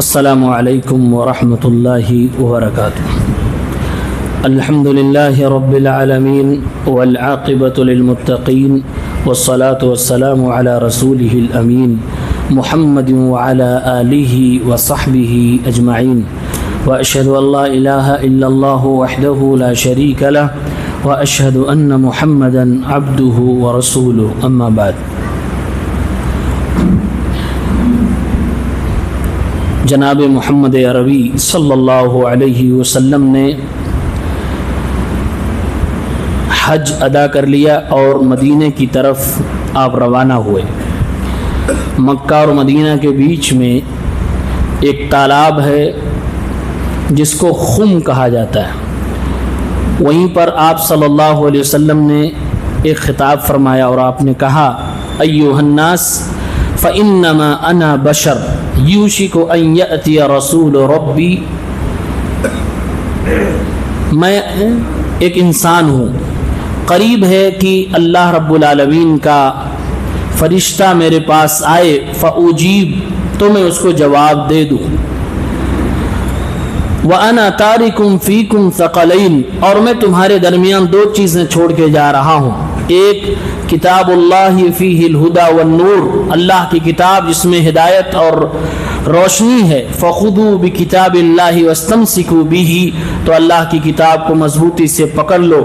السلام علیکم ورحمۃ اللہ وبرکاتہ۔ الحمد للہ رب العالمین والعاقبۃ للمتقین والصلاة والسلام علی رسولہ الامین محمد وعلی آلہ وصحبہ اجمعین، واشہد ان لا الہ الا اللہ وحدہ لا شریک لہ، واشہد ان محمدا عبدہ ورسولہ، اما بعد۔ جناب محمد عربی صلی اللہ علیہ وسلم نے حج ادا کر لیا اور مدینہ کی طرف آپ روانہ ہوئے۔ مکہ اور مدینہ کے بیچ میں ایک تالاب ہے جس کو خم کہا جاتا ہے، وہیں پر آپ صلی اللہ علیہ وسلم نے ایک خطاب فرمایا اور آپ نے کہا: ایھا الناس فانما انا بشر یوشک ان یأتی رسول ربی، میں ایک انسان ہوں، قریب ہے کہ اللہ رب العالمین کا فرشتہ میرے پاس آئے، فاجیب، تو میں اس کو جواب دے دوں۔ وَأَنَا تَارِكُمْ فِيكُمْ ثَقَلَيْنِ، اور میں تمہارے درمیان دو چیزیں چھوڑ کے جا رہا ہوں۔ ایک کتاب اللہ فیہ الہدی والنور، اللہ کی کتاب جس میں ہدایت اور روشنی ہے، فخذوا بکتاب اللہ واستمسکوا بہ، تو اللہ کی کتاب کو مضبوطی سے پکڑ لو۔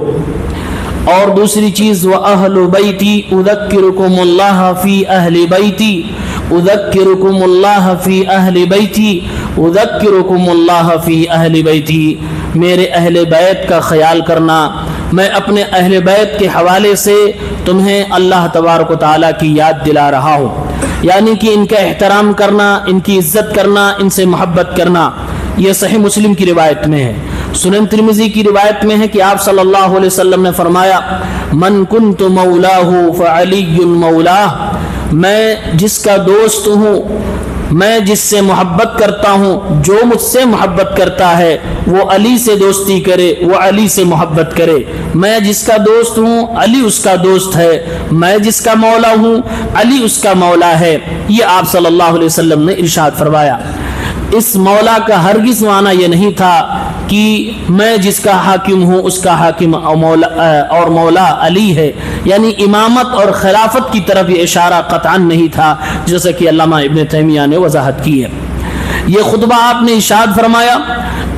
اور دوسری چیز وَأَهْلُ بَيْتِي أُذَكِّرُكُمُ اللَّهَ فِي أَهْلِ بَيْتِي، أُذَكِّرُكُمُ اللَّهَ فِي أَهْلِ بَيْتِي، أُذَكِّرُكُمُ اللَّهَ فِي أَهْلِ بَيْتِي، میرے اہل بیت کا خیال کرنا، میں اپنے اہل بیت کے حوالے سے تمہیں اللہ تبارک و تعالیٰ کی یاد دلا رہا ہوں، یعنی کہ ان کا احترام کرنا، ان کی عزت کرنا، ان سے محبت کرنا۔ یہ صحیح مسلم کی روایت میں ہے۔ سنن ترمذی کی روایت میں ہے کہ آپ صلی اللہ علیہ وسلم نے فرمایا: من کنت مولاہ فعلی مولاہ، میں جس کا دوست ہوں، میں جس سے محبت کرتا ہوں، جو مجھ سے محبت کرتا ہے وہ علی سے دوستی کرے، وہ علی سے محبت کرے۔ میں جس کا دوست ہوں، علی اس کا دوست ہے، میں جس کا مولا ہوں، علی اس کا مولا ہے۔ یہ آپ صلی اللہ علیہ وسلم نے ارشاد فرمایا۔ اس مولا کا ہرگز معنی یہ نہیں تھا کہ میں جس کا حاکم ہوں اس کا حاکم اور مولا علی ہے، یعنی امامت اور خلافت کی طرف یہ اشارہ قطعا نہیں تھا، جیسا کہ علامہ ابن تیمیہ نے وضاحت کی ہے۔ یہ خطبہ آپ نے ارشاد فرمایا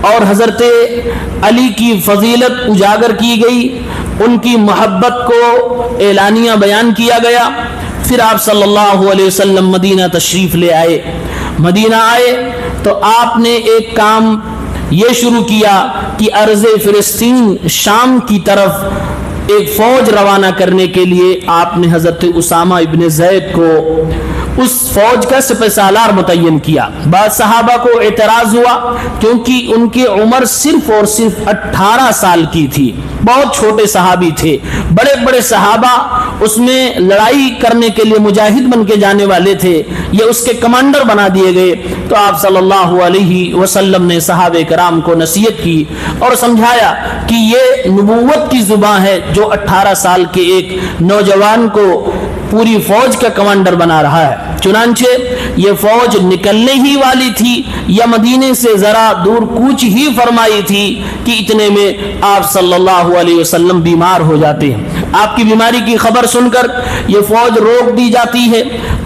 اور حضرت علی کی فضیلت اجاگر کی گئی، ان کی محبت کو اعلانیہ بیان کیا گیا۔ پھر آپ صلی اللہ علیہ وسلم مدینہ تشریف لے آئے۔ مدینہ آئے تو آپ نے ایک کام یہ شروع کیا کہ ارض فلسطین شام کی طرف ایک فوج روانہ کرنے کے لیے آپ نے حضرت اسامہ ابن زید کو اس فوج کا سپہ سالار متعین کیا۔ بعض صحابہ کو اعتراض ہوا کیونکہ ان کی عمر صرف اور صرف 18 سال کی تھی، بہت چھوٹے صحابی تھے۔ بڑے بڑے صحابہ اس میں لڑائی کرنے کے لیے مجاہد بن کے جانے والے تھے، یہ اس کے کمانڈر بنا دیے گئے۔ تو آپ صلی اللہ علیہ وسلم نے صحابہ کرام کو نصیحت کی اور سمجھایا کہ یہ نبوت کی زبان ہے جو 18 سال کے ایک نوجوان کو پوری فوج کا کمانڈر بنا رہا ہے۔ چنانچہ یہ فوج نکلنے ہی والی تھی یا مدینے سے ذرا دور کوچ ہی فرمائی تھی کہ اتنے میں آپ صلی اللہ علیہ وسلم بیمار ہو جاتے ہیں۔ آپ کی بیماری کی خبر سن کر یہ فوج روک دی جاتی ہے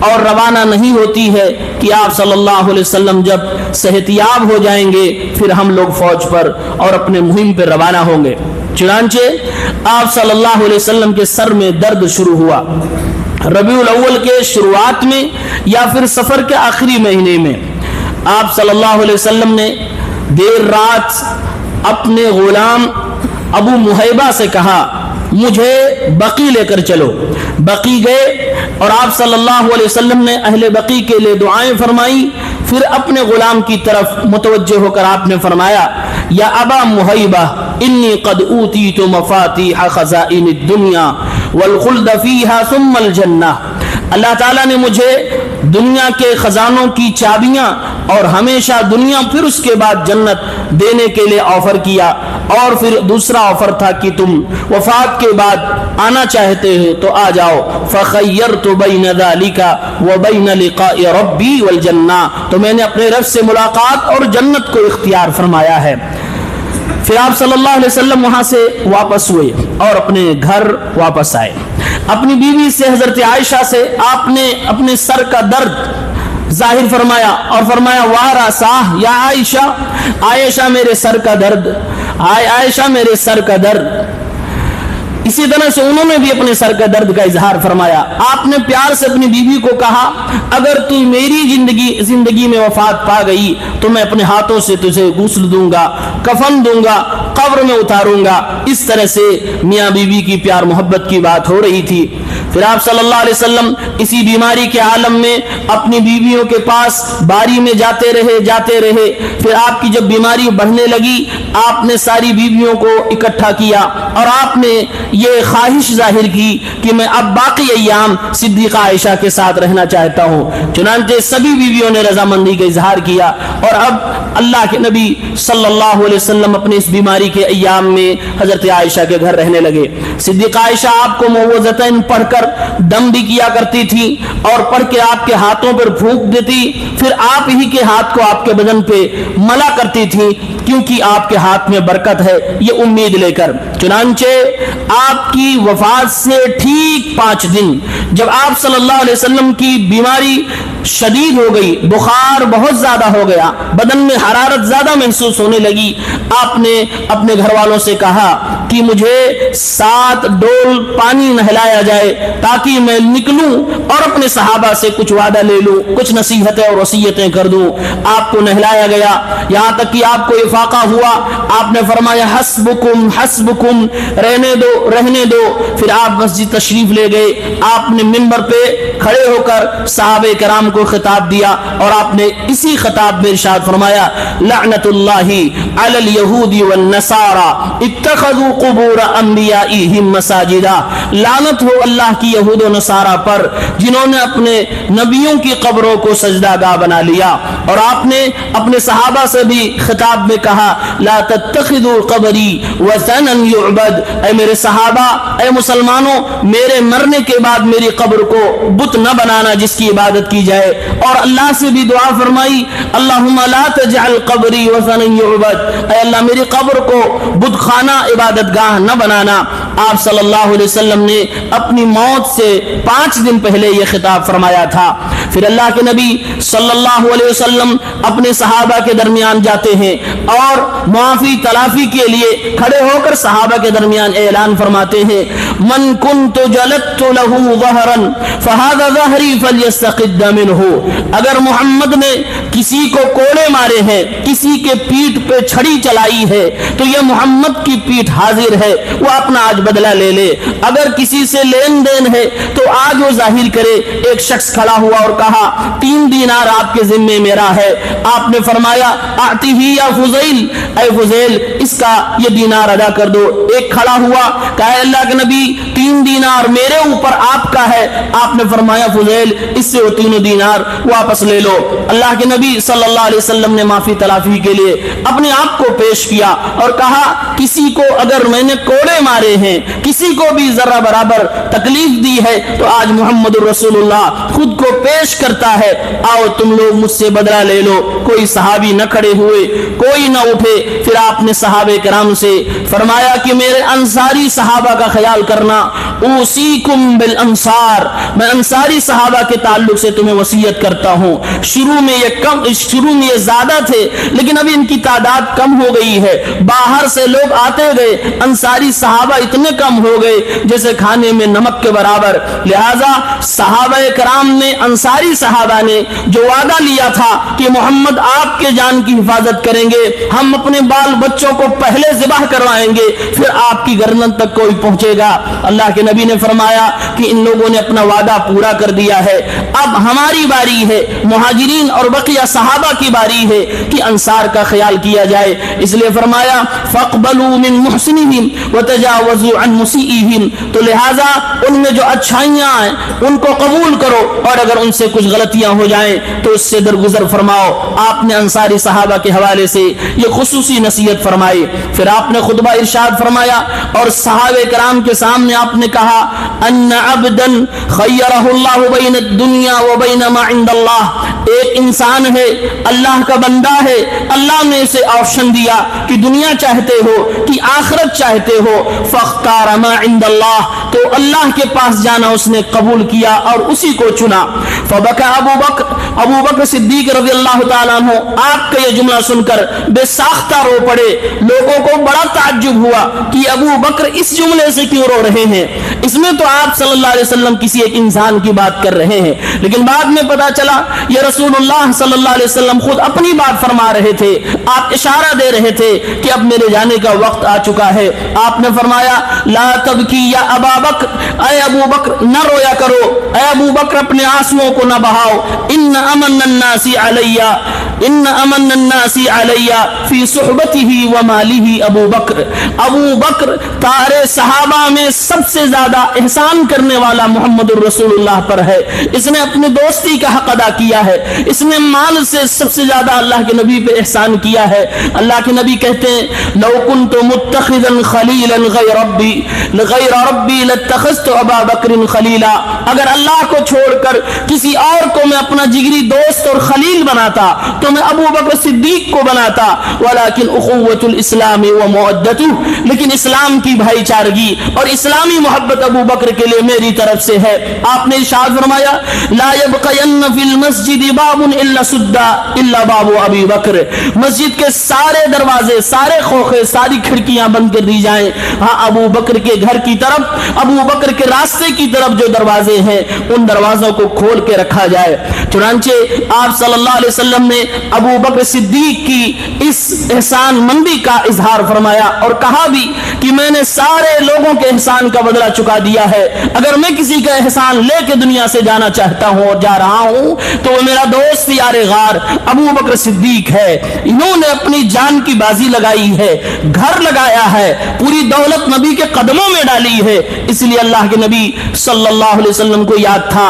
اور روانہ نہیں ہوتی ہے کہ آپ صلی اللہ علیہ وسلم جب صحتیاب ہو جائیں گے پھر ہم لوگ فوج پر اور اپنے مہم پہ روانہ ہوں گے۔ چنانچہ آپ صلی اللہ علیہ وسلم کے سر میں درد شروع ہوا، ربیع الاول کے شروعات میں یا پھر سفر کے آخری مہینے میں۔ آپ صلی اللہ علیہ وسلم نے دیر رات اپنے غلام ابو محیبہ سے کہا مجھے بقی لے کر چلو۔ بقی گئے اور آپ صلی اللہ علیہ وسلم نے اہل بقی کے لیے دعائیں فرمائی۔ پھر اپنے غلام کی طرف متوجہ ہو کر آپ نے فرمایا: یا ابا محیبہ انی قد اوتیت مفاتیح خزائن الدنیا والخلد فیہا ثم الجنہ، اللہ تعالیٰ نے مجھے دنیا کے خزانوں کی چابیاں اور ہمیشہ دنیا پھر اس کے بعد جنت دینے کے لیے آفر کیا۔ اور پھر دوسرا آفر تھا کہ تم وفات کے بعد آنا چاہتے ہو تو آ جاؤ. فخیرت بین ذلک وبین لقاء ربی والجنہ، تو میں نے اپنے رب سے ملاقات اور جنت کو اختیار فرمایا ہے. پھر آپ صلی اللہ علیہ وسلم وہاں سے واپس ہوئے اور اپنے گھر واپس آئے. اپنی بیوی سے حضرت عائشہ سے آپ نے اپنے سر کا درد ظاہر فرمایا اور فرمایا وارثاہ یا عائشہ، عائشہ میرے سر کا درد، عائشہ میرے سر کا درد. اسی طرح سے انہوں نے بھی اپنے سر کا درد کا اظہار فرمایا. آپ نے پیار سے اپنی بیوی کو کہا اگر تو میری زندگی میں وفات پا گئی تو میں اپنے ہاتھوں سے تجھے غسل دوں گا، کفن دوں گا، قبر میں اتاروں گا. اس طرح سے میاں بیوی کی پیار محبت کی بات ہو رہی تھی. پھر آپ صلی اللہ علیہ وسلم اسی بیماری کے عالم میں اپنی بیویوں کے پاس باری میں جاتے رہے. پھر آپ کی جب بیماری بڑھنے لگی آپ نے ساری بیویوں کو اکٹھا کیا اور آپ نے یہ خواہش ظاہر کی کہ میں اب باقی ایام صدیقہ عائشہ کے ساتھ رہنا چاہتا ہوں. چنانچہ سبھی بیویوں نے رضامندی کا اظہار کیا اور اب اللہ کے نبی صلی اللہ علیہ وسلم اپنے اس بیماری کے ایام میں حضرت عائشہ کے گھر رہنے لگے. صدیقہ عائشہ آپ کو معوذتین پڑھ کر دم بھی کیا کرتی تھی اور پڑھ کے آپ کے ہاتھوں پر پھونک دیتی، پھر آپ ہی کے ہاتھ کو آپ کے بدن پہ ملا کرتی تھی کیونکہ آپ کے ہاتھ میں برکت ہے، یہ امید لے کر. چنانچہ آپ کی وفات سے ٹھیک 5 دن جب آپ صلی اللہ علیہ وسلم کی بیماری شدید ہو گئی، بخار بہت زیادہ ہو گیا، بدن میں حرارت زیادہ محسوس ہونے لگی، آپ نے اپنے گھر والوں سے کہا کہ مجھے 7 ڈول پانی نہلایا جائے تاکہ میں نکلوں اور اپنے صحابہ سے کچھ وعدہ لے لوں، کچھ نصیحتیں اور وصیتیں کر دوں. آپ کو نہلایا گیا یہاں تک کہ آپ کو افاقہ ہوا. آپ نے فرمایا حسبکم حسبکم، رہنے دو. پھر آپ مسجد تشریف لے گئے. آپ نے منبر پہ کھڑے ہو کر صحابہ کرام کو خطاب دیا اور آپ نے اسی خطاب میں ارشاد فرمایا لعنت اللہ علی الیہود والنصارى اتخذوا قبور انبیائہم مساجدا، لعنت ہو اللہ کی یہود و نصارہ پر جنہوں نے اپنے نبیوں کی قبروں کو سجدہ گاہ بنا لیا. اور آپ نے اپنے صحابہ سے بھی خطاب میں کہا لا تتخذوا قبری وثنا یعبد، اے میرے صحابہ، اے مسلمانوں، میرے مرنے کے بعد میری قبر کو بت نہ بنانا جس کی عبادت کی جائے. اور اللہ سے بھی دعا فرمائی اللہم لا تجعل قبری وثنا یعبد، اے اللہ میری قبر کو بت خانہ عبادت گاہ نہ بنانا. آپ صلی اللہ علیہ وسلم نے اپنی موت سے 5 دن پہلے یہ خطاب فرمایا تھا. پھر اللہ کے نبی صلی اللہ علیہ وسلم اپنے صحابہ کے درمیان جاتے ہیں اور معافی تلافی کے لیے کھڑے ہو کر صحابہ کے درمیان اعلان فرماتے ہیں من کنت جلدت له ظہرا فهذا ظہری فلیستقد منہ، اگر محمد نے کسی کو کوڑے مارے ہیں، کسی کے پیٹھ پہ چھڑی چلائی ہے تو یہ محمد کی پیٹھ حاضر ہے، وہ اپنا آج بدلہ لے لے. اگر کسی سے لین دین ہے تو آج وہ ظاہر کرے. ایک شخص کھڑا ہوا اور کہا 3 دینار آپ کے ذمے میرا ہے. آپ نے فرمایا آتی ہی یا فضیل، اے فضیل اس کا یہ دینار ادا کر دو. ایک کھڑا ہوا کہا اللہ کے نبی 3 دینار میرے اوپر آپ کا ہے. آپ نے فرمایا فضیل اس سے وہ 3 دینار واپس لے لو. اللہ کے نبی صلی اللہ علیہ وسلم نے معافی تلافی کے لیے اپنے آپ کو پیش کیا اور کہا کسی کو اگر میں نے کوڑے مارے ہیں، کسی کو بھی ذرہ برابر تکلیف دی ہے تو آج محمد رسول اللہ خود کو پیش کرتا ہے، آؤ تم لوگ مجھ سے بدلہ لے لو. کوئی صحابی نہ کھڑے ہوئے، کوئی نہ اٹھے. پھر آپ نے صحابہ کرام سے فرمایا کہ میرے انصاری صحابہ کا خیال کرنا، اوصیکم بالانصار، میں انصاری صحابہ کے تعلق سے تمہیں وصیت کرتا ہوں. شروع میں یہ زیادہ تھے لیکن ابھی ان کی تعداد کم ہو گئی ہے. باہر سے لوگ آتے گئے، انصاری صحابہ اتنے کم ہو گئے جیسے کھانے میں نمک کے برابر. لہذا صحابہ کرام نے، انصاری صحابہ نے جو وعدہ لیا تھا کہ محمد آپ کے جان کی حفاظت کریں گے، ہم اپنے بال بچوں کو پہلے ذبح کروائیں گے پھر آپ کی گردن تک کوئی پہنچے گا، اللہ کے نبی نے فرمایا کہ ان لوگوں نے اپنا وعدہ پورا کر دیا ہے، اب ہماری باری ہے، مہاجرین اور بقیہ صحابہ کی باری ہے کہ انصار کا خیال کیا جائے۔ اس لیے فرمایا فَاقْبَلُوا مِن مُحْسِنِهِمْ وَتَجَاوَزُوا عَن مُسِيئِهِمْ، تو لہٰذا ان میں جو اچھائیاں ہیں ان کو قبول کرو، اور اگر ان سے کچھ غلطیاں ہو جائیں تو اس سے درگزر فرماؤ۔ آپ نے انصاری صحابہ کے حوالے سے یہ خصوصی نصیحت فرمائی۔ پھر آپ نے خطبہ ارشاد فرمایا اور صحابہ کرام کے سامنے آپ نے کہا ان عبدا خیرہ اللہ بین الدنیا و بین ما عند اللہ، ایک انسان ہے، اللہ کا بندہ ہے، اللہ نے اسے آپشن دیا کہ دنیا چاہتے ہو کہ آخرت چاہتے ہو، فاختار ما عند اللہ، تو اللہ کے پاس جانا اس نے قبول کیا اور اسی کو چنا۔ فبکا ابو بکر صدیق رضی اللہ تعالیٰ عنہ آپ کا یہ جملہ سن کر بے ساختہ رو پڑے۔ لوگوں کو بڑا تعجب ہوا کہ ابو بکر اس جملے سے کیوں رو رہے ہیں، اس میں تو آپ صلی اللہ علیہ وسلم کسی ایک انسان کی بات کر رہے ہیں، لیکن بعد میں پتا چلا یہ رسول اللہ صلی اللہ علیہ وسلم خود اپنی بات فرما رہے تھے، آپ اشارہ دے رہے تھے کہ اب میرے جانے کا وقت آ چکا ہے۔ آپ نے فرمایا لا تبکی یا ابا بکر، اے ابو بکر نہ رویا کرو، اے ابو بکر اپنے آنسوؤں کو نہ بہاؤ، ان امن الناس علی فی صحبتہ و مالہ ابو بکر تارے صحابہ میں سب سے زیادہ احسان کرنے والا محمد الرسول اللہ پر ہے، اس نے اپنی دوستی کا حق ادا کیا ہے، اس نے مال سے سب سے زیادہ اللہ کے نبی پہ احسان کیا ہے۔ اللہ کے نبی کہتے ہیں لو کنت متخذا خلیلا غیر ربی لاتخذت ابا بکر خلیلا، اگر اللہ کو چھوڑ کر کسی اور کو میں اپنا جگری دوست اور خلیل بناتا تو میں ابو بکر صدیق کو بناتا، ولیکن اخوۃ الاسلام و مودتہ، لیکن اسلام کی بھائی چارگی اور اسلامی محبت ابو بکر کے لیے میری طرف سے ہے۔ آپ نے ارشاد فرمایا لا یبقین فی المسجد باب الا سد الا باب ابی بکر، مسجد کے سارے دروازے، سارے خوخے، ساری کھڑکیاں بند کر دی جائیں، ہاں ابو بکر کے گھر کی طرف، ابو بکر کے راستے کی طرف جو دروازے ہیں ان دروازوں کو کھول کے رکھا جائے۔ چنانچہ آپ صلی اللہ علیہ وسلم نے ابو بکر صدیق کی اس احسان مندی کا اظہار فرمایا اور کہا بھی کہ میں نے سارے لوگوں کے احسان کا بدلہ چکا دیا ہے، اگر میں کسی کا احسان لے کے دنیا سے جانا چاہتا ہوں اور جا رہا ہوں تو وہ میرا دوست یار غار ابو بکر صدیق ہے، انہوں نے اپنی جان کی بازی لگائی ہے، گھر لگایا ہے، پوری دولت نبی کے قدموں میں ڈالی ہے، اس لیے اللہ کے نبی صلی اللہ علیہ وسلم کو یاد تھا۔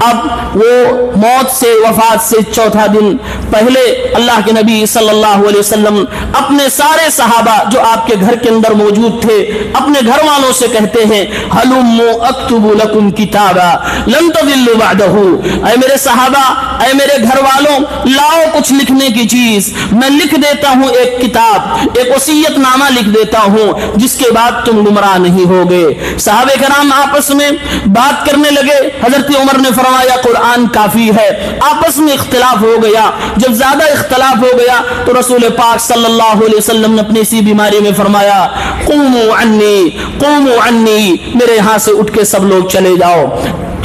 اب وہ موت سے، وفات سے چوتھا دن پہلے اللہ کے نبی صلی اللہ علیہ وسلم اپنے سارے صحابہ جو آپ کے گھر کے اندر موجود تھے اپنے گھر والوں سے کہتے ہیں ہلموا اکتب لکم کتابا لن تضلوا بعدہ، اے میرے صحابہ، اے میرے گھر والوں، لاؤ کچھ لکھنے کی چیز، میں لکھ دیتا ہوں ایک کتاب، ایک وصیت نامہ لکھ دیتا ہوں جس کے بعد تم گمراہ نہیں ہوگے۔ صحابہ کرام آپس میں بات کرنے لگے، حضرت عمر نے فرمایا قرآن کافی ہے، آپس میں اختلاف ہو گیا، جب زیادہ اختلاف ہو گیا تو رسول پاک صلی اللہ علیہ وسلم نے اپنی اسی بیماری میں فرمایا قوموا عنی، میرے یہاں سے اٹھ کے سب لوگ چلے جاؤ۔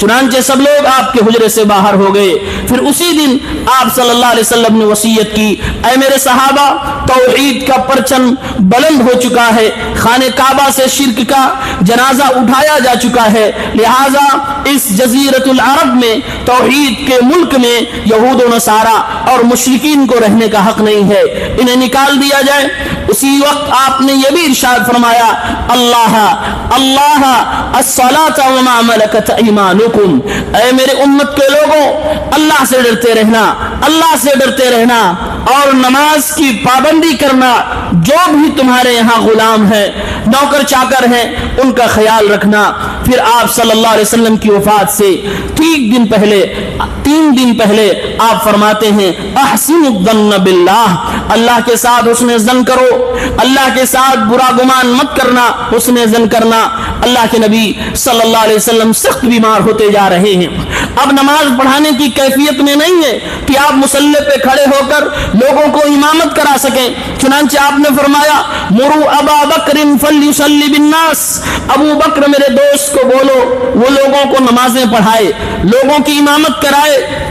چنانچہ سب لوگ آپ کے حجرے سے باہر ہو گئے۔ پھر اسی دن آپ صلی اللہ علیہ وسلم نے وصیت کی اے میرے صحابہ، توحید کا پرچم بلند ہو چکا ہے، خانہ کعبہ سے شرک کا جنازہ اٹھایا جا چکا ہے، لہٰذا اس جزیرۃ العرب میں، توحید کے ملک میں یہود و نصارہ اور مشرکین کو رہنے کا حق نہیں ہے، انہیں نکال دیا جائے۔ اسی وقت آپ نے یہ بھی ارشاد فرمایا اللہ الصلاۃ وما ملکت ایمانکم، اے میرے امت کے لوگوں، اللہ سے ڈرتے رہنا، اللہ سے ڈرتے رہنا اور نماز کی پابندی کرنا، جو بھی تمہارے یہاں غلام ہیں، نوکر چاکر ہیں، ان کا خیال رکھنا۔ پھر آپ صلی اللہ علیہ وسلم کی وفات سے تین دن پہلے آپ فرماتے ہیں احسن الظن باللہ، اللہ کے ساتھ حسن ظن کرو، اللہ کے ساتھ برا گمان مت کرنا، حسن ظن کرنا۔ اللہ کے نبی صلی اللہ علیہ وسلم سخت بیمار ہوتے جا رہے ہیں، اب نماز پڑھانے کی کیفیت میں نہیں ہے کہ آپ مصلی پہ کھڑے ہو کر لوگوں کو امامت کرا سکیں، چنانچہ آپ نے فرمایا مروا ابا بکر فلیصلی بالناس، ابو بکر میرے دوست کو بولو وہ لوگوں کو نمازیں پڑھائے، لوگوں کی امامت کرائے۔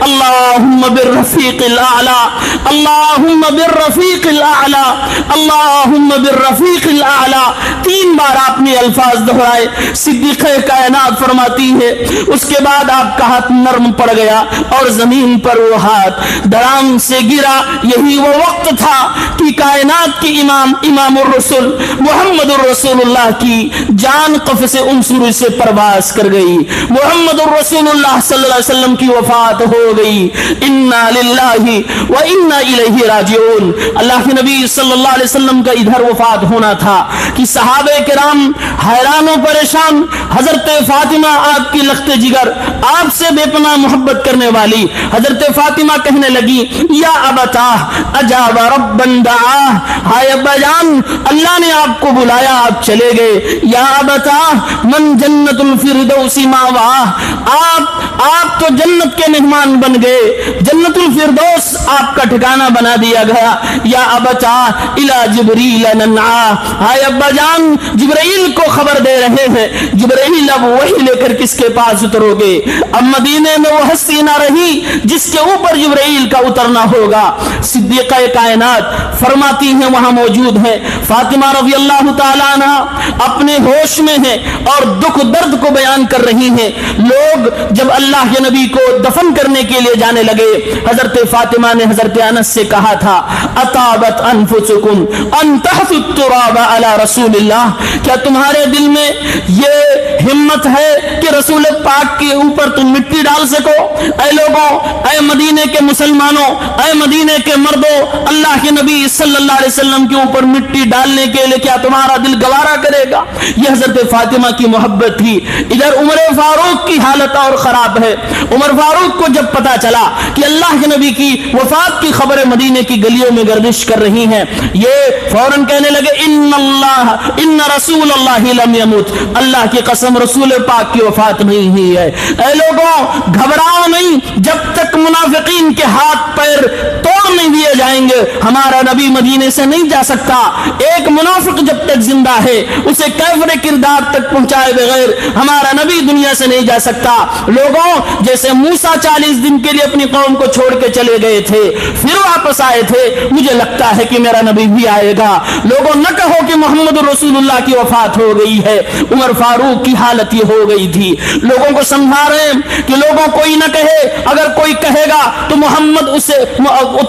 اللہم بالرفیق الاعلی، اللہم بالرفیق الاعلی، اللہم بالرفیق الاعلی۔ 3 بار آپ نے الفاظ دہرائے۔ صدیقہ کائنات فرماتی ہے اس کے بعد آپ کا ہاتھ نرم پڑ گیا اور زمین پر وہ ہاتھ دھڑام سے گرا۔ یہی وہ وقت تھا کہ کائنات کے امام الرسول محمد الرسول اللہ کی جان قفس عنصر سے پرواز کر گئی۔ محمد الرسول اللہ صلی اللہ علیہ وسلم کی وفات ہو گئی۔ انا للہ و انا الیہ راجعون۔ اللہ کے نبی صلی اللہ علیہ وسلم کا ادھر وفات ہونا تھا کہ صحابہ کرام حیران و پریشان۔ حضرت فاطمہ آپ کی لخت جگر، آپ سے بے پناہ محبت کرنے والی حضرت فاطمہ کہنے لگی یا ابتاہ اجاب ربا دعاہ، ہائے ابا جان اللہ نے آپ کو بلایا آپ چلے گئے۔ یا ابتاہ من جنت الفردوس ماواہ، آپ تو جنت کے مہمان بن گئے، جنت الفردوس آپ کا ٹھکانہ بنا دیا گیا۔ یا ابتاہ الی جبریل ننعا، ہائے ابا جان جبرائیل کو خبر دے رہے ہیں، جبرائیل اب وہی لے کر کس کے پاس اترو گے؟ اب مدینے میں وہ ہستی نہ رہی جس کے اوپر جبرائیل کا اترنا ہوگا۔ صدیقہ کائنات فرماتی ہیں وہاں موجود ہیں، فاطمہ رضی اللہ تعالیٰ عنہ اپنے ہوش میں ہیں اور دکھ درد کو بیان کر رہی ہیں۔ لوگ جب اللہ کے نبی کو دفن کرنے کے لیے جانے لگے، حضرت فاطمہ نے حضرت انس سے کہا تھا اطابت انفسکم ان تحثوا التراب علی رسول اللہ، کیا تمہارے دل میں یہ ہمت ہے کہ رسول پاک کے اوپر تم مٹی ڈال سکو؟ اے لوگوں، اے مدینے کے مسلمانوں، اے مدینے کے مردوں، اللہ کے نبی صلی اللہ علیہ وسلم کے اوپر مٹی ڈالنے کے لیے کیا تمہارا دل گوارا کرے گا؟ یہ حضرت فاطمہ کی محبت تھی۔ ادھر عمر فاروق کی حالت اور خراب ہے۔ عمر فاروق کو جب پتا چلا کہ اللہ کے نبی کی وفات کی خبریں مدینے کی گلیوں میں گردش کر رہی ہیں، یہ فوراً کہنے لگے ان رسول اللہ لم يمت، اللہ کی قسم رسول پاک کی وفات نہیں ہوئی ہے۔ اے لوگوں گھبراؤ نہیں، جب تک منافقین کے ہاتھ پیر توڑ نہیں دیے جائیں گے ہمارا نبی مدینے سے نہیں جا سکتا۔ ایک منافق جب تک زندہ ہے اسے کیفر کردار تک پہنچائے بغیر ہمارا نبی دنیا سے نہیں جا سکتا۔ لوگوں جیسے موسیٰ 40 دن کے لیے اپنی قوم کو چھوڑ کے چلے گئے تھے پھر واپس آئے تھے، مجھے لگتا ہے کہ میرا نبی بھی آئے گا۔ لوگوں نہ کہو کہ محمد رسول اللہ کی وفات ہو گئی ہے۔ عمر فاروق کی حالت یہ ہو گئی تھی، لوگوں کو سمجھا رہے ہیں کہ لوگوں کوئی نہ کہے، اگر کوئی کہے گا تو محمد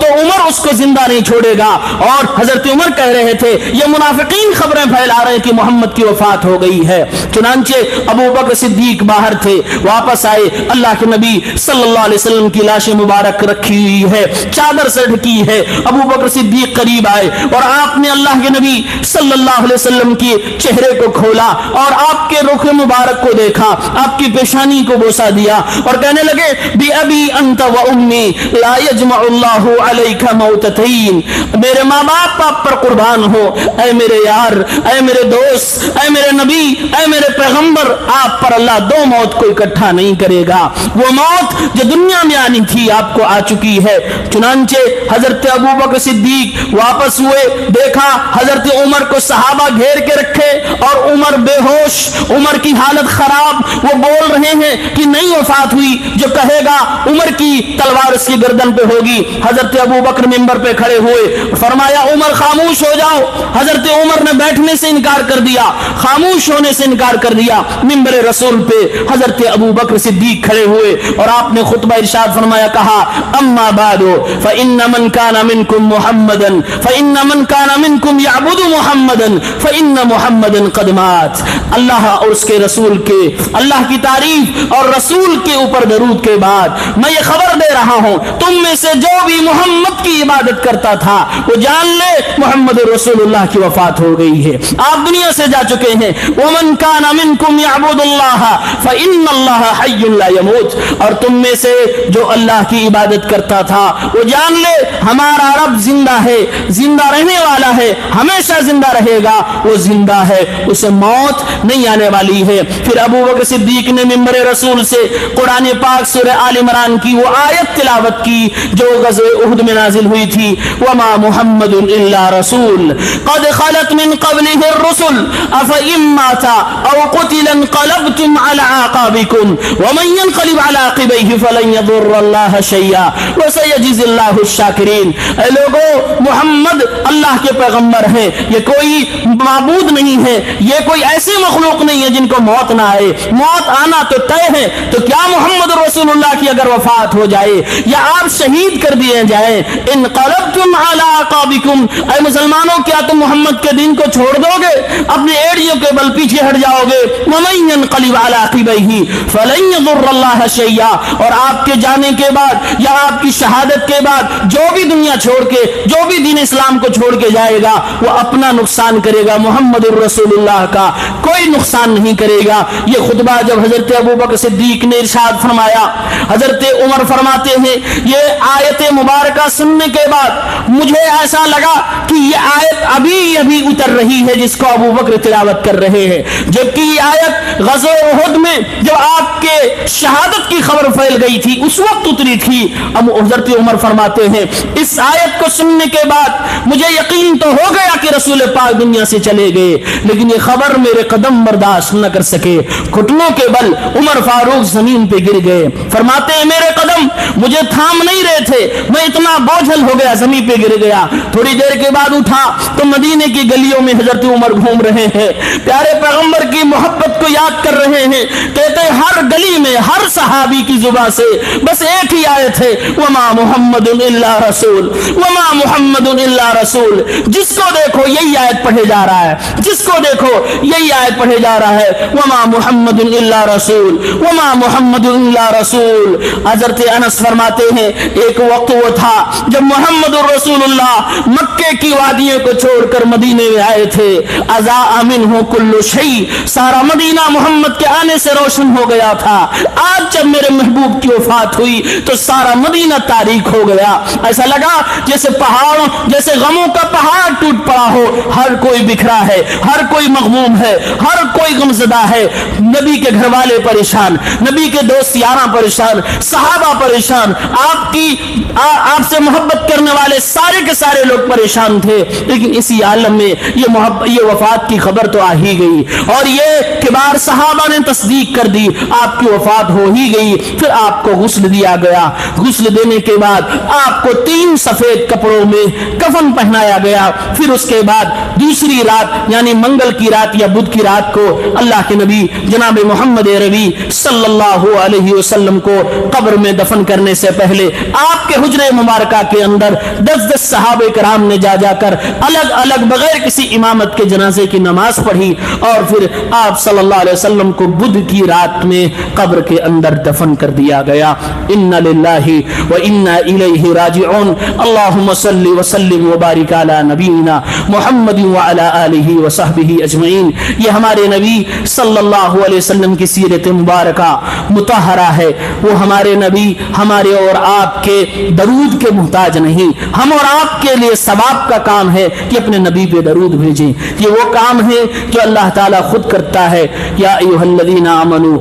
تو عمر اس کو زندہ نہیں چھوڑے گا۔ اور حضرت عمر کہہ رہے تھے یہ منافقین خبریں پھیلا رہے ہیں کہ محمد کی وفات ہو گئی ہے۔ چنانچہ ابو بکر صدیق باہر تھے، واپس آئے، اللہ کے نبی صلی اللہ علیہ وسلم کی لاش مبارک رکھی ہوئی ہے، چادر سے ڈھکی ہے۔ ابو بکر صدیق قریب آئے اور آپ نے اللہ کے نبی صلی اللہ علیہ وسلم کی چہرے کو کھولا اور آپ کے رخ مبارک کو دیکھا، آپ کی پیشانی کو بوسہ دیا اور کہنے لگے بی ابی انت و امی لا یجمع اللہ علیک موتتین، میرے ماں باپ آپ پر قربان ہو، اے میرے یار، اے میرے دوست، اے میرے نبی، اے میرے پیغمبر، آپ پر اللہ 2 موت کو اکٹھا نہیں کرے گا۔ وہ موت جو دنیا میں آنی تھی آپ کو آ چکی ہے۔ چنانچہ حضرت ابو بکر صدیق واپس ہوئے، دیکھا حضرت عمر کو صحابہ گھیر کے رکھے اور عمر بے ہوش، عمر کی حالت خراب، وہ بول رہے ہیں کہ نہیں وفات ہوئی، جو کہے گا عمر کی تلوار اس کی گردن پہ ہوگی۔ حضرت ابو بکر منبر پہ کھڑے ہوئے، فرمایا عمر خاموش ہو جاؤ۔ حضرت عمر نے بیٹھنے سے انکار کر دیا، خاموش ہونے سے انکار کر دیا۔ منبر رسول پہ حضرت ابو بکر صدیق کھڑے ہوئے اور آپ نے خطبہ ارشاد فرمایا، کہا اما بعد فإن من كان منكم محمدا فإن من كان منكم يعبد محمدا فإن محمدا قد مات۔ اللہ اور اس کے رسول کے، اللہ کی تعریف اور رسول کے اوپر درود کے بعد میں یہ خبر دے رہا ہوں، تم میں سے جو بھی محمد کی عبادت کرتا تھا وہ جان لے محمد رسول اللہ کی وفات ہو گئی ہے، آپ دنیا سے جا چکے ہیں۔ ومن كان منكم يعبد الله فإن الله حي لا يموت، اور تم میں سے جو اللہ کی عبادت کرتا تھا وہ جان لے ہمارا رب زندہ ہے, زندہ رہنے والا ہے, ہمیشہ زندہ رہے گا, وہ زندہ ہے, اسے موت نہیں آنے والی ہے. پھر ابو بکر صدیق نے ممبر رسول سے قرآن پاک سورہ آل عمران کی وہ آیت تلاوت کی جو غزوہ احد میں نازل ہوئی تھی, وما محمد الا رسول قد خلت من قبله الرسل افئن مات او قتل انقلبتم على اعقابكم ومن ينقلب على عقبيه فلن يضر الله شيئا وسيجزي الله الشاكرين. اے لوگو, محمد اللہ کے پیغمبر ہیں, یہ کوئی معبود نہیں ہے, یہ کوئی ایسی مخلوق نہیں ہے جن کو موت نہ آئے, موت آنا تو طے ہے. تو کیا محمد رسول اللہ کی اگر وفات ہو جائے یا آپ شہید کر دیے جائیں, انقلبتم علی اعقابکم, اے مسلمانوں کیا تم محمد کے دین کو چھوڑ دو گے, اپنے ایڑیوں کے بل پیچھے ہٹ جاؤ گے؟ ومن ينقلب علی عقبیہ فلن یضر اللہ شیئا, اور آپ کے جانے کے بعد یا آپ کی شہادت کے بعد جو بھی دنیا چھوڑ کے, جو بھی دین اسلام کو چھوڑ کے جائے گا وہ اپنا نقصان کرے گا, محمد الرسول اللہ کا کوئی نقصان نہیں کرے گا. یہ خطبہ جب حضرت ابو بکر صدیق نے ارشاد فرمایا, حضرت عمر فرماتے ہیں یہ آیت مبارکہ سننے کے بعد مجھے ایسا لگا کہ یہ آیت ابھی ابھی اتر رہی ہے جس کو ابو بکر تلاوت کر رہے ہیں, جبکہ یہ آیت غزوہ احد میں جب آپ کے شہادت کی خبر پھیل گئی تھی اس وقت اتری تھی. اب حضرت عمر فرماتے ہیں اس آیت کو سننے کے بعد مجھے یقین تو ہو گیا کہ رسول پاک دنیا سے چلے گئے, لیکن یہ خبر میرے قدم برداشت نہ کر سکے, گھٹنوں کے بل عمر فاروق زمین پہ گر گئے. فرماتے ہیں میرے قدم مجھے تھام نہیں رہے تھے, میں اتنا بوجھل ہو گیا, زمین پہ گر گیا. تھوڑی دیر کے بعد اٹھا تو مدینے کی گلیوں میں حضرت عمر گھوم رہے ہیں, پیارے پیغمبر کی محبت کو یاد کر رہے ہیں. کہتے ہر گلی میں ہر صحابی کی زبان سے بس ایک ہی آیت ہے, وما محمد الا رسول, وما محمد الا رسول. جس کو دیکھو یہی آیت پڑھے جا رہا ہے, جس کو دیکھو یہی آیت پڑھے جا رہا ہے, وما محمد الا رسول, وما محمد الا رسول. حضرت انس فرماتے ہیں ایک وقت وہ تھا جب محمد رسول اللہ مکے کی وادیوں کو چھوڑ کر مدینے میں آئے تھے, اضاء منہ کل شیء, سارا مدینہ محمد کے آنے سے روشن ہو گیا تھا. آج جب میرے محبوب کی وفات ہوئی تو سارا مدینہ تاریک ہو گیا, ایسا لگا جیسے پہاڑوں, جیسے غموں کا پہاڑ ٹوٹ پڑا ہو, ہر کوئی بکھرا ہے, ہر کوئی مغموم ہے, ہر کوئی غمزدہ ہے. نبی کے گھر والے پریشان, نبی کے دوست یاراں پریشان, صحابہ پریشان, آپ سے محبت کرنے والے سارے کے سارے لوگ پریشان تھے. لیکن اسی عالم میں یہ وفات کی خبر تو آ ہی گئی, اور یہ کبار صحابہ نے تصدیق کر دی, آپ کی وفات ہو ہی گئی. پھر آپ کو غسل دیا گیا, غسل دینے کے بعد آپ کو 3 سفید کپڑوں میں کفن پہنایا گیا. پھر اس کے بعد دوسری رات یعنی منگل کی رات یا بدھ کی رات کو اللہ کے نبی جناب محمد ربی صلی اللہ علیہ وسلم کو قبر میں دفن کرنے سے پہلے آپ کے حجرے مبارکہ کے اندر 10 صحابہ کرام نے جا کر الگ الگ بغیر کسی امامت کے جنازے کی نماز پڑھی, اور پھر آپ صلی اللہ علیہ وسلم کو بدھ کی رات میں قبر کے اندر دفن کر دیا گیا. انا للہ و انا الیہ راجعون. اللہم صلی وسلم وبارک علی نبینا محمد وعلی آلہ وصحبہ اجمعین. یہ ہمارے نبی صلی اللہ علیہ وسلم کی سیرت مبارکہ مطہرہ ہے. وہ ہمارے نبی ہمارے اور آپ کے درود کے محتاج نہیں, ہم اور آپ کے لیے ثواب کا کام ہے کہ اپنے نبی پہ درود بھیجیں. یہ وہ کام ہے جو اللہ تعالیٰ خود کرتا ہے. یا ایھا الذین آمنوا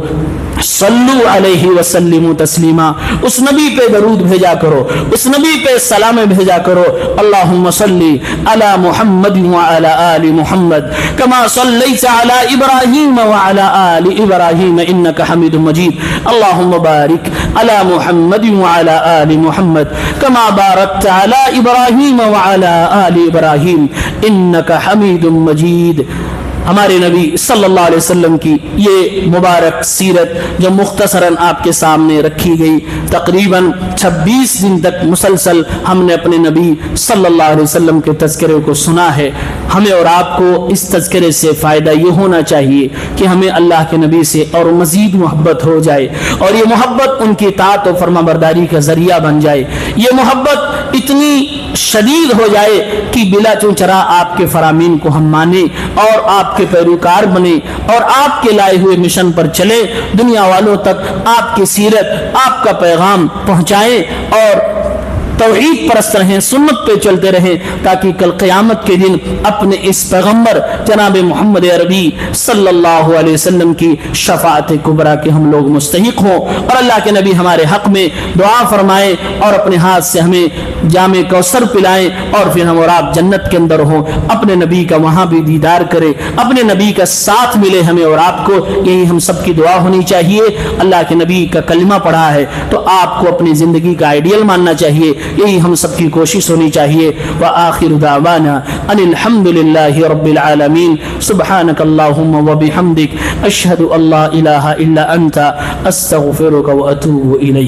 صلو علیہ وسلم تسلیما, اس نبی پہ درود بھیجا کرو, اس نبی پہ سلام بھیجا کرو. اللہم صلی علی محمد وعلی آل محمد کما صلیت علی ابراہیم وعلی آل ابراہیم انک حمید مجید. اللہم بارک علی محمد وعلی آل محمد کما بارکت علی ابراہیم وعلی آل ابراہیم انک حمید مجید. ہمارے نبی صلی اللہ علیہ وسلم کی یہ مبارک سیرت جو مختصراً آپ کے سامنے رکھی گئی, تقریباً 26 دن تک مسلسل ہم نے اپنے نبی صلی اللہ علیہ وسلم کے تذکرے کو سنا ہے. ہمیں اور آپ کو اس تذکرے سے فائدہ یہ ہونا چاہیے کہ ہمیں اللہ کے نبی سے اور مزید محبت ہو جائے, اور یہ محبت ان کی اطاعت و فرما برداری کا ذریعہ بن جائے. یہ محبت اتنی شدید ہو جائے کہ بلا چونچرا آپ کے فرامین کو ہم مانیں اور آپ کے پیروکار بنیں اور آپ کے لائے ہوئے مشن پر چلے، دنیا والوں تک آپ کی سیرت، آپ کا پیغام پہنچائیں اور توحید پرست رہیں، سنت پہ چلتے رہیں، تاکہ کل قیامت کے دن اپنے اس پیغمبر جناب محمد عربی صلی اللہ علیہ وسلم کی شفاعت کبریٰ کے ہم لوگ مستحق ہوں، اور اللہ کے نبی ہمارے حق میں دعا فرمائیں اور اپنے ہاتھ سے ہمیں جام کوثر پلائیں، اور پھر ہم اور آپ جنت کے اندر ہوں، اپنے نبی کا وہاں بھی دیدار کرے، اپنے نبی کا ساتھ ملے ہمیں اور آپ کو۔ یہی ہم سب کی دعا ہونی چاہیے۔ اللہ کے نبی کا کلمہ پڑھا ہے تو آپ کو اپنی زندگی کا آئیڈیل ماننا چاہیے، یہی ہم سب کی کوشش ہونی چاہیے۔ وآخر دعوانا ان الحمد للہ رب العالمین۔ سبحانک اللہم وبحمدک، اشہد ان لا الہ الا انت، استغفرک واتوب الیک۔